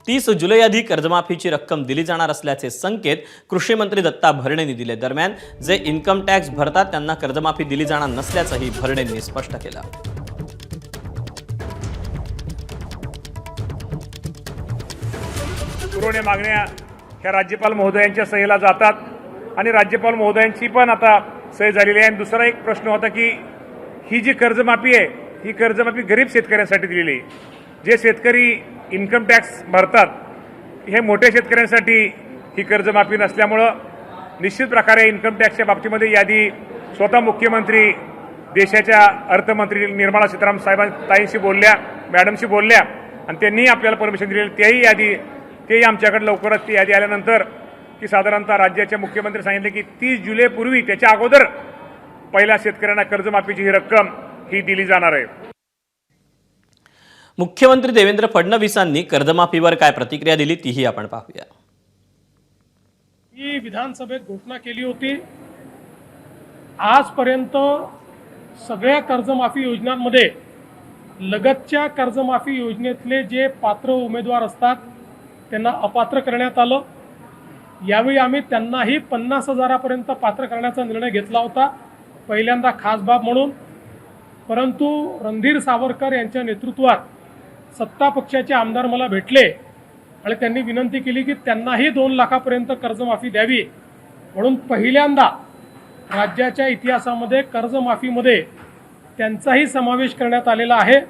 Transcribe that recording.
30 जुलै आधी कर्जमाफीची रक्कम दिली जाणार असल्याचे संकेत कृषी मंत्री दत्ता भरणेंनी दिले। दरम्यान जे इन्कम टॅक्स भरतात त्यांना कर्जमाफी दिली जाणार नसल्याचंही भरणेंनी स्पष्ट केलं। पुरवणी मागण्या ह्या राज्यपाल महोदयांच्या सहीला जातात आणि राज्यपाल महोदयांची पण आता सही झालेली आहे। आणि दुसरा एक प्रश्न होता की ही जी कर्जमाफी आहे ही कर्जमाफी गरीब शेतकऱ्यांसाठी दिलेली आहे। जे शेतकरी इन्कम टॅक्स भरतात हे मोठ्या शेतकऱ्यांसाठी ही कर्जमाफी नसल्यामुळं निश्चित प्रकारे इन्कम टॅक्सच्या बाबतीमध्ये यादी स्वतः मुख्यमंत्री देशाच्या अर्थमंत्री निर्मला सीतारामन साहेबांशी बोलल्या, मॅडमशी बोलल्या आणि त्यांनीही आपल्याला परमिशन दिलेली। तेही आमच्याकडे लवकरच ती यादी आल्यानंतर की साधारणतः राज्याचे मुख्यमंत्री सांगितले की 30 जुलैपूर्वी त्याच्या अगोदर पहिल्या शेतकऱ्यांना कर्जमाफीची ही रक्कम ही दिली जाणार आहे। मुख्यमंत्री देवेंद्र फडणवीसांनी कर्जमाफीवर काय प्रतिक्रिया दिली तीही आपण पाहूया। ही विधानसभेत घोषणा केली होती। आजपर्यंत सगळ्या कर्जमाफी योजनांमध्ये लगतच्या कर्जमाफी योजनेतले जे पात्र उमेदवार असतात त्यांना अपात्र करण्यात आलं। यावेळी आम्ही त्यांनाही 50,000पर्यंत पात्र करण्याचा निर्णय घेतला होता, पहिल्यांदा खास बाब म्हणून। परंतु रणधीर सावरकर यांच्या नेतृत्वात सत्ता पक्षाचे आमदार मला भेटले आणि त्यांनी विनंती केली की त्यांनाही 2 लाखापर्यंत कर्जमाफी द्यावी। म्हणून पहिल्यांदा राज्याच्या इतिहासामध्ये कर्जमाफीमध्ये त्यांचाही समावेश करण्यात आलेला आहे।